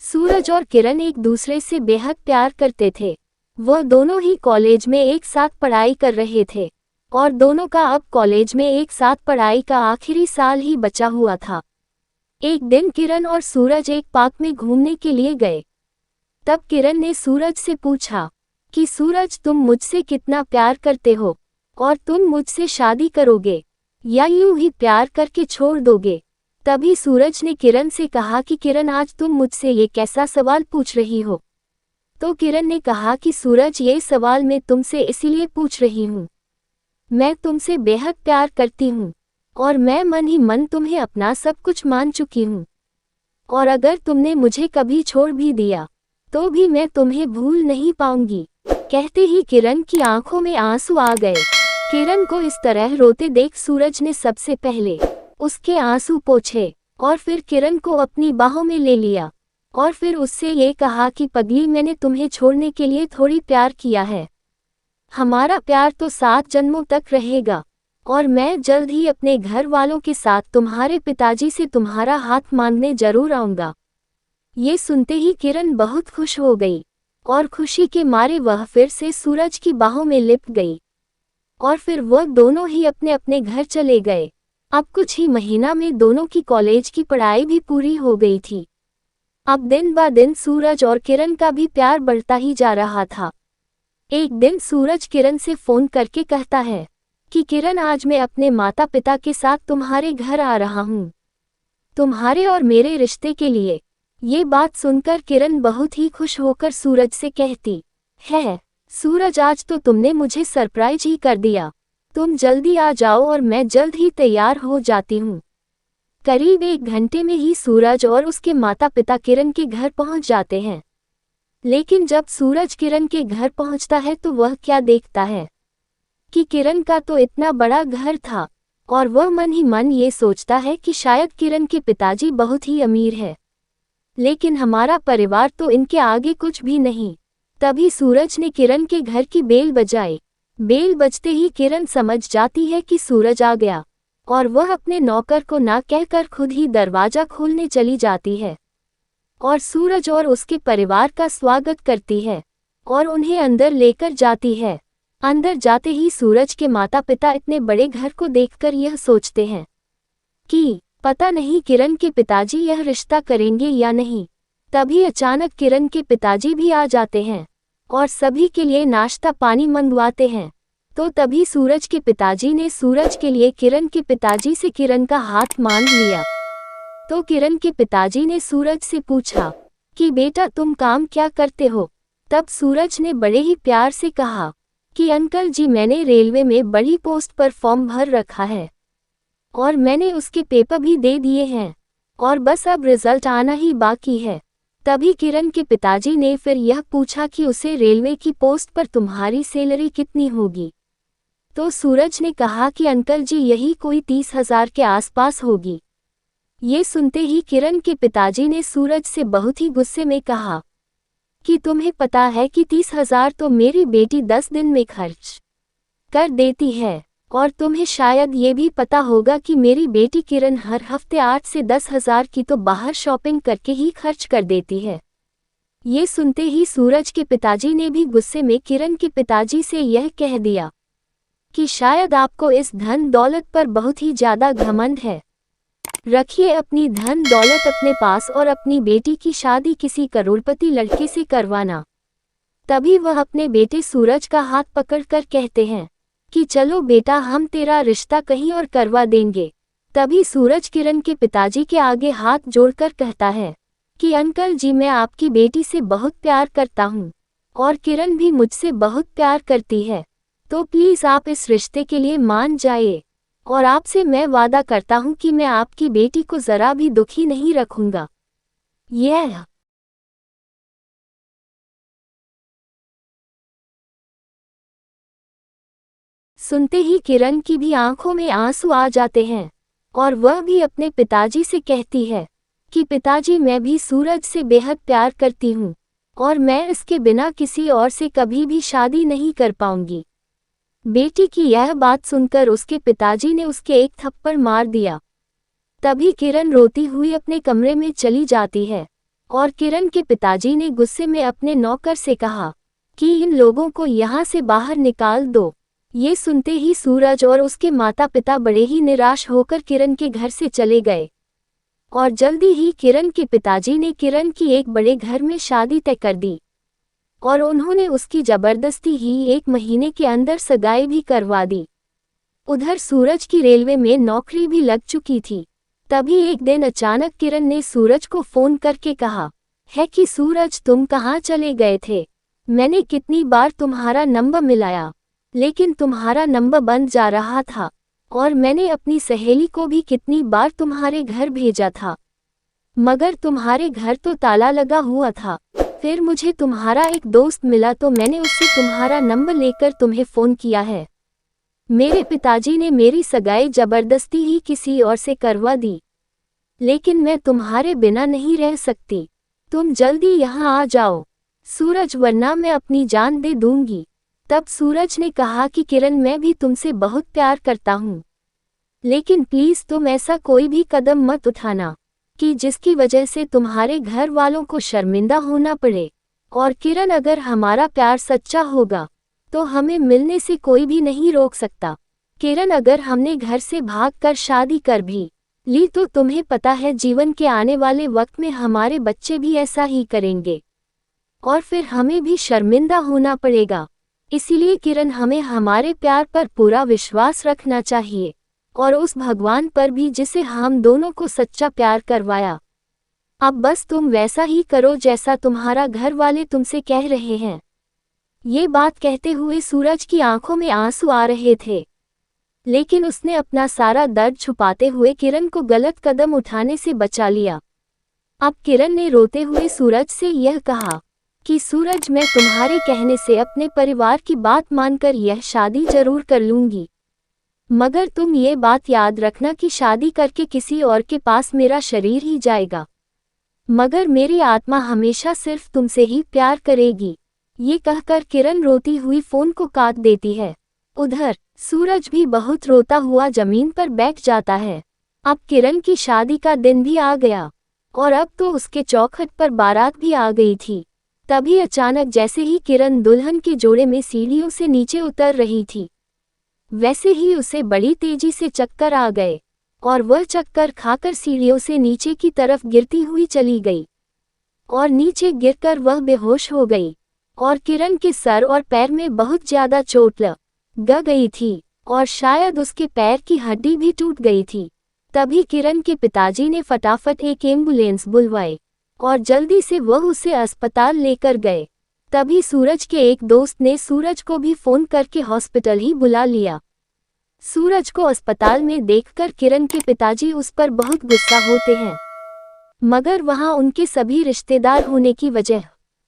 सूरज और किरण एक दूसरे से बेहद प्यार करते थे। वह दोनों ही कॉलेज में एक साथ पढ़ाई कर रहे थे और दोनों का अब कॉलेज में एक साथ पढ़ाई का आखिरी साल ही बचा हुआ था। एक दिन किरण और सूरज एक पार्क में घूमने के लिए गए। तब किरण ने सूरज से पूछा कि सूरज, तुम मुझसे कितना प्यार करते हो और तुम मुझसे शादी करोगे या यूं ही प्यार करके छोड़ दोगे? तभी सूरज ने किरण से कहा कि किरण, आज तुम मुझसे ये कैसा सवाल पूछ रही हो? तो किरण ने कहा कि सूरज, ये सवाल मैं तुमसे इसीलिए पूछ रही हूँ। मैं तुमसे बेहद प्यार करती हूँ और मैं मन ही मन तुम्हें अपना सब कुछ मान चुकी हूँ। और अगर तुमने मुझे कभी छोड़ भी दिया तो भी मैं तुम्हें भूल नहीं पाऊंगी। कहते ही किरण की आंखों में आंसू आ गए। किरण को इस तरह रोते देख सूरज ने सबसे पहले उसके आंसू पोंछे और फिर किरण को अपनी बाहों में ले लिया और फिर उससे ये कहा कि पगली, मैंने तुम्हें छोड़ने के लिए थोड़ी प्यार किया है। हमारा प्यार तो 7 जन्मों तक रहेगा और मैं जल्द ही अपने घर वालों के साथ तुम्हारे पिताजी से तुम्हारा हाथ मांगने जरूर आऊंगा। ये सुनते ही किरण बहुत खुश हो गई और खुशी के मारे वह फिर से सूरज की बाहों में लिपट गई और फिर वह दोनों ही अपने अपने घर चले गए। अब कुछ ही महीना में दोनों की कॉलेज की पढ़ाई भी पूरी हो गई थी। अब दिन ब दिन सूरज और किरण का भी प्यार बढ़ता ही जा रहा था। एक दिन सूरज किरण से फोन करके कहता है कि किरण, आज मैं अपने माता पिता के साथ तुम्हारे घर आ रहा हूँ, तुम्हारे और मेरे रिश्ते के लिए। ये बात सुनकर किरण बहुत ही खुश होकर सूरज से कहती है, सूरज, आज तो तुमने मुझे सरप्राइज ही कर दिया। तुम जल्दी आ जाओ और मैं जल्द ही तैयार हो जाती हूँ। करीब 1 घंटे में ही सूरज और उसके माता पिता किरण के घर पहुँच जाते हैं। लेकिन जब सूरज किरण के घर पहुँचता है तो वह क्या देखता है कि किरण का तो इतना बड़ा घर था और वह मन ही मन ये सोचता है कि शायद किरण के पिताजी बहुत ही अमीर है, लेकिन हमारा परिवार तो इनके आगे कुछ भी नहीं। तभी सूरज ने किरण के घर की बेल बजाई। बेल बजते ही किरण समझ जाती है कि सूरज आ गया और वह अपने नौकर को ना कहकर खुद ही दरवाजा खोलने चली जाती है और सूरज और उसके परिवार का स्वागत करती है और उन्हें अंदर लेकर जाती है। अंदर जाते ही सूरज के माता पिता इतने बड़े घर को देखकर यह सोचते हैं कि पता नहीं किरण के पिताजी यह रिश्ता करेंगे या नहीं। तभी अचानक किरण के पिताजी भी आ जाते हैं और सभी के लिए नाश्ता पानी मंगवाते हैं। तो तभी सूरज के पिताजी ने सूरज के लिए किरण के पिताजी से किरण का हाथ मांग लिया। तो किरण के पिताजी ने सूरज से पूछा कि बेटा, तुम काम क्या करते हो? तब सूरज ने बड़े ही प्यार से कहा कि अंकल जी, मैंने रेलवे में बड़ी पोस्ट पर फॉर्म भर रखा है और मैंने उसके पेपर भी दे दिए हैं और बस अब रिजल्ट आना ही बाकी है। तभी किरण के पिताजी ने फिर यह पूछा कि उसे रेलवे की पोस्ट पर तुम्हारी सैलरी कितनी होगी? तो सूरज ने कहा कि अंकल जी, यही कोई 30,000 के आसपास होगी। ये सुनते ही किरण के पिताजी ने सूरज से बहुत ही गुस्से में कहा कि तुम्हें पता है कि 30,000 तो मेरी बेटी 10 दिन में खर्च कर देती है और तुम्हें शायद ये भी पता होगा कि मेरी बेटी किरण हर हफ्ते 8 से 10,000 की तो बाहर शॉपिंग करके ही खर्च कर देती है। ये सुनते ही सूरज के पिताजी ने भी गुस्से में किरण के पिताजी से यह कह दिया कि शायद आपको इस धन दौलत पर बहुत ही ज्यादा घमंड है। रखिए अपनी धन दौलत अपने पास और अपनी बेटी की शादी किसी करोड़पति लड़के से करवाना। तभी वह अपने बेटे सूरज का हाथ पकड़कर कहते हैं कि चलो बेटा, हम तेरा रिश्ता कहीं और करवा देंगे। तभी सूरज किरण के पिताजी के आगे हाथ जोड़कर कहता है कि अंकल जी, मैं आपकी बेटी से बहुत प्यार करता हूँ और किरण भी मुझसे बहुत प्यार करती है, तो प्लीज़ आप इस रिश्ते के लिए मान जाइए और आपसे मैं वादा करता हूँ कि मैं आपकी बेटी को ज़रा भी दुखी नहीं रखूँगा। यह सुनते ही किरण की भी आंखों में आंसू आ जाते हैं और वह भी अपने पिताजी से कहती है कि पिताजी, मैं भी सूरज से बेहद प्यार करती हूँ और मैं इसके बिना किसी और से कभी भी शादी नहीं कर पाऊंगी। बेटी की यह बात सुनकर उसके पिताजी ने उसके एक थप्पड़ मार दिया। तभी किरण रोती हुई अपने कमरे में चली जाती है और किरण के पिताजी ने गुस्से में अपने नौकर से कहा कि इन लोगों को यहाँ से बाहर निकाल दो। ये सुनते ही सूरज और उसके माता पिता बड़े ही निराश होकर किरण के घर से चले गए। और जल्दी ही किरण के पिताजी ने किरण की एक बड़े घर में शादी तय कर दी और उन्होंने उसकी जबरदस्ती ही 1 महीने के अंदर सगाई भी करवा दी। उधर सूरज की रेलवे में नौकरी भी लग चुकी थी। तभी एक दिन अचानक किरण ने सूरज को फोन करके कहा है कि सूरज तुम कहाँ चले गए थे? मैंने कितनी बार तुम्हारा नंबर मिलाया लेकिन तुम्हारा नंबर बंद जा रहा था और मैंने अपनी सहेली को भी कितनी बार तुम्हारे घर भेजा था मगर तुम्हारे घर तो ताला लगा हुआ था। फिर मुझे तुम्हारा एक दोस्त मिला तो मैंने उससे तुम्हारा नंबर लेकर तुम्हें फ़ोन किया है। मेरे पिताजी ने मेरी सगाई जबरदस्ती ही किसी और से करवा दी लेकिन मैं तुम्हारे बिना नहीं रह सकती। तुम जल्दी यहाँ आ जाओ सूरज, वरना मैं अपनी जान दे दूंगी। तब सूरज ने कहा कि किरण मैं भी तुमसे बहुत प्यार करता हूँ लेकिन प्लीज़ तुम ऐसा कोई भी कदम मत उठाना कि जिसकी वजह से तुम्हारे घर वालों को शर्मिंदा होना पड़े। और किरण, अगर हमारा प्यार सच्चा होगा तो हमें मिलने से कोई भी नहीं रोक सकता। किरण, अगर हमने घर से भागकर शादी कर भी ली तो तुम्हें पता है जीवन के आने वाले वक्त में हमारे बच्चे भी ऐसा ही करेंगे और फिर हमें भी शर्मिंदा होना पड़ेगा। इसीलिए किरण, हमें हमारे प्यार पर पूरा विश्वास रखना चाहिए और उस भगवान पर भी जिसे हम दोनों को सच्चा प्यार करवाया। अब बस तुम वैसा ही करो जैसा तुम्हारा घर वाले तुमसे कह रहे हैं। ये बात कहते हुए सूरज की आंखों में आंसू आ रहे थे लेकिन उसने अपना सारा दर्द छुपाते हुए किरण को गलत कदम उठाने से बचा लिया। अब किरण ने रोते हुए सूरज से यह कहा कि सूरज, मैं तुम्हारे कहने से अपने परिवार की बात मानकर यह शादी जरूर कर लूंगी मगर तुम ये बात याद रखना कि शादी करके किसी और के पास मेरा शरीर ही जाएगा मगर मेरी आत्मा हमेशा सिर्फ तुमसे ही प्यार करेगी। ये कहकर किरण रोती हुई फोन को काट देती है। उधर सूरज भी बहुत रोता हुआ जमीन पर बैठ जाता है। अब किरण की शादी का दिन भी आ गया और अब तो उसके चौखट पर बारात भी आ गई थी। तभी अचानक जैसे ही किरण दुल्हन के जोड़े में सीढ़ियों से नीचे उतर रही थी वैसे ही उसे बड़ी तेजी से चक्कर आ गए और वह चक्कर खाकर सीढ़ियों से नीचे की तरफ गिरती हुई चली गई और नीचे गिरकर वह बेहोश हो गई और किरण के सर और पैर में बहुत ज्यादा चोट लग गई थी और शायद उसके पैर की हड्डी भी टूट गई थी। तभी किरण के पिताजी ने फटाफट एक एम्बुलेंस बुलवाई और जल्दी से वह उसे अस्पताल लेकर गए। तभी सूरज के एक दोस्त ने सूरज को भी फोन करके हॉस्पिटल ही बुला लिया। सूरज को अस्पताल में देखकर किरण के पिताजी उस पर बहुत गुस्सा होते हैं मगर वहां उनके सभी रिश्तेदार होने की वजह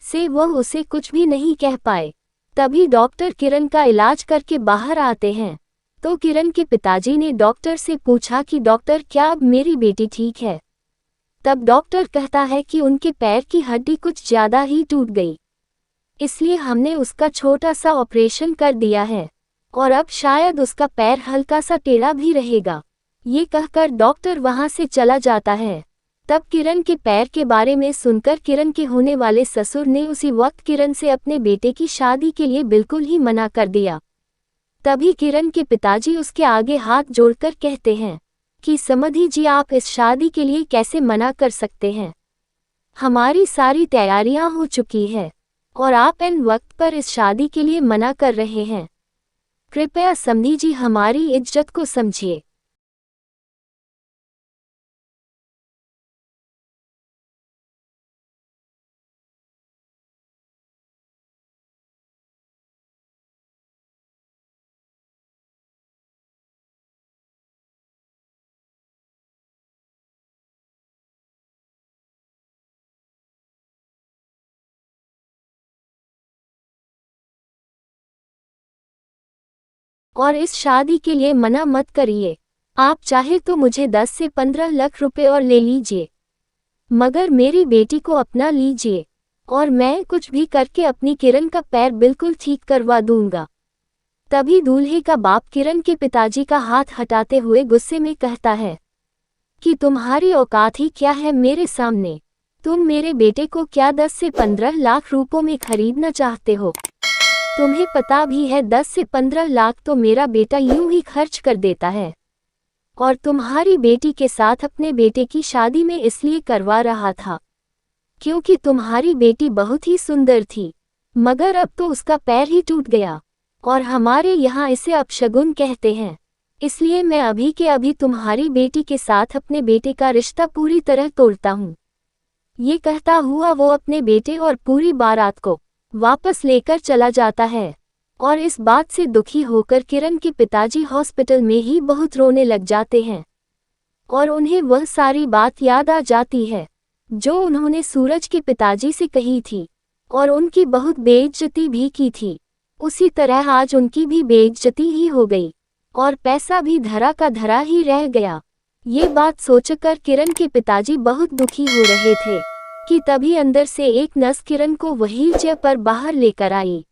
से वह उसे कुछ भी नहीं कह पाए। तभी डॉक्टर किरण का इलाज करके बाहर आते हैं तो किरण के पिताजी ने डॉक्टर से पूछा कि डॉक्टर, क्या अब मेरी बेटी ठीक है? तब डॉक्टर कहता है कि उनके पैर की हड्डी कुछ ज्यादा ही टूट गई, इसलिए हमने उसका छोटा सा ऑपरेशन कर दिया है और अब शायद उसका पैर हल्का सा टेढ़ा भी रहेगा। ये कहकर डॉक्टर वहां से चला जाता है। तब किरण के पैर के बारे में सुनकर किरण के होने वाले ससुर ने उसी वक्त किरण से अपने बेटे की शादी के लिए बिल्कुल ही मना कर दिया। तभी किरण के पिताजी उसके आगे हाथ जोड़कर कहते हैं कि समधी जी, आप इस शादी के लिए कैसे मना कर सकते हैं? हमारी सारी तैयारियां हो चुकी है और आप इन वक्त पर इस शादी के लिए मना कर रहे हैं। कृपया समधी जी हमारी इज्जत को समझिए। और इस शादी के लिए मना मत करिए। आप चाहे तो मुझे 10 से 15 लाख रुपए और ले लीजिए मगर मेरी बेटी को अपना लीजिए और मैं कुछ भी करके अपनी किरण का पैर बिल्कुल ठीक करवा दूंगा। तभी दूल्हे का बाप किरण के पिताजी का हाथ हटाते हुए गुस्से में कहता है कि तुम्हारी औकात ही क्या है मेरे सामने? तुम मेरे बेटे को क्या 10 से 15 लाख रुपयों में खरीदना चाहते हो? तुम्हें पता भी है 10 से 15 लाख तो मेरा बेटा यूं ही खर्च कर देता है। और तुम्हारी बेटी के साथ अपने बेटे की शादी में इसलिए करवा रहा था क्योंकि तुम्हारी बेटी बहुत ही सुंदर थी, मगर अब तो उसका पैर ही टूट गया और हमारे यहाँ इसे अपशगुन कहते हैं। इसलिए मैं अभी के अभी तुम्हारी बेटी के साथ अपने बेटे का रिश्ता पूरी तरह तोड़ता हूँ। ये कहता हुआ वो अपने बेटे और पूरी बारात को वापस लेकर चला जाता है। और इस बात से दुखी होकर किरण के पिताजी हॉस्पिटल में ही बहुत रोने लग जाते हैं और उन्हें वह सारी बात याद आ जाती है जो उन्होंने सूरज के पिताजी से कही थी और उनकी बहुत बेइज्जती भी की थी। उसी तरह आज उनकी भी बेइज्जती ही हो गई और पैसा भी धरा का धरा ही रह गया। ये बात सोचकर किरण के पिताजी बहुत दुखी हो रहे थे कि तभी अंदर से एक नर्स किरण को व्हीलचेयर पर बाहर लेकर आई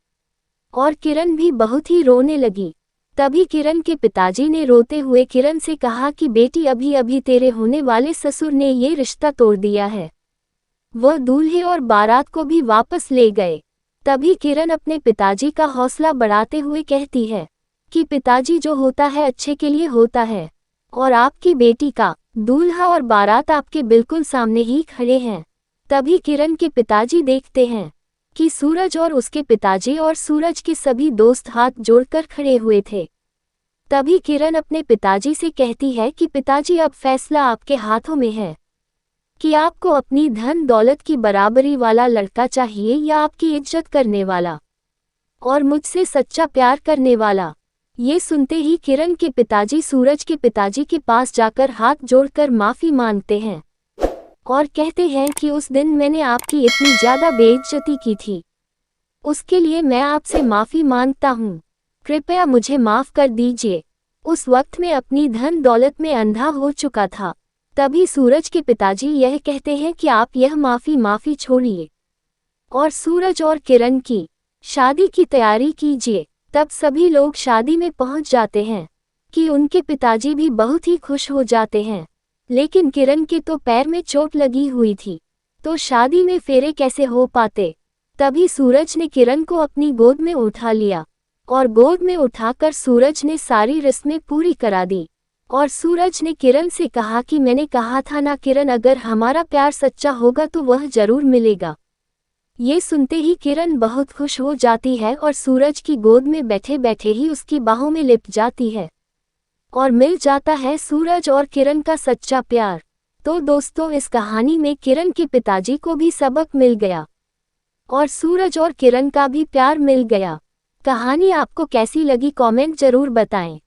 और किरण भी बहुत ही रोने लगी। तभी किरण के पिताजी ने रोते हुए किरण से कहा कि बेटी, अभी अभी तेरे होने वाले ससुर ने ये रिश्ता तोड़ दिया है। वह दूल्हे और बारात को भी वापस ले गए। तभी किरण अपने पिताजी का हौसला बढ़ाते हुए कहती है कि पिताजी, जो होता है अच्छे के लिए होता है और आपकी बेटी का दूल्हा और बारात आपके बिल्कुल सामने ही खड़े हैं। तभी किरण के पिताजी देखते हैं कि सूरज और उसके पिताजी और सूरज के सभी दोस्त हाथ जोड़कर खड़े हुए थे। तभी किरण अपने पिताजी से कहती है कि पिताजी, अब फैसला आपके हाथों में है कि आपको अपनी धन दौलत की बराबरी वाला लड़का चाहिए या आपकी इज्जत करने वाला और मुझसे सच्चा प्यार करने वाला। ये सुनते ही किरण के पिताजी सूरज के पिताजी के पास जाकर हाथ जोड़कर माफ़ी मांगते हैं और कहते हैं कि उस दिन मैंने आपकी इतनी ज़्यादा बेइज्जती की थी, उसके लिए मैं आपसे माफ़ी मांगता हूँ। कृपया मुझे माफ़ कर दीजिए। उस वक्त मैं अपनी धन दौलत में अंधा हो चुका था। तभी सूरज के पिताजी यह कहते हैं कि आप यह माफ़ी छोड़िए और सूरज और किरण की शादी की तैयारी कीजिए। तब सभी लोग शादी में पहुंच जाते हैं कि उनके पिताजी भी बहुत ही खुश हो जाते हैं। लेकिन किरण के तो पैर में चोट लगी हुई थी, तो शादी में फेरे कैसे हो पाते। तभी सूरज ने किरण को अपनी गोद में उठा लिया और गोद में उठाकर सूरज ने सारी रस्में पूरी करा दी। और सूरज ने किरण से कहा कि मैंने कहा था ना किरण, अगर हमारा प्यार सच्चा होगा तो वह जरूर मिलेगा। ये सुनते ही किरण बहुत खुश हो जाती है और सूरज की गोद में बैठे बैठे ही उसकी बाहों में लिपट जाती है और मिल जाता है सूरज और किरण का सच्चा प्यार। तो दोस्तों, इस कहानी में किरण के पिताजी को भी सबक मिल गया और सूरज और किरण का भी प्यार मिल गया। कहानी आपको कैसी लगी कमेंट जरूर बताएं।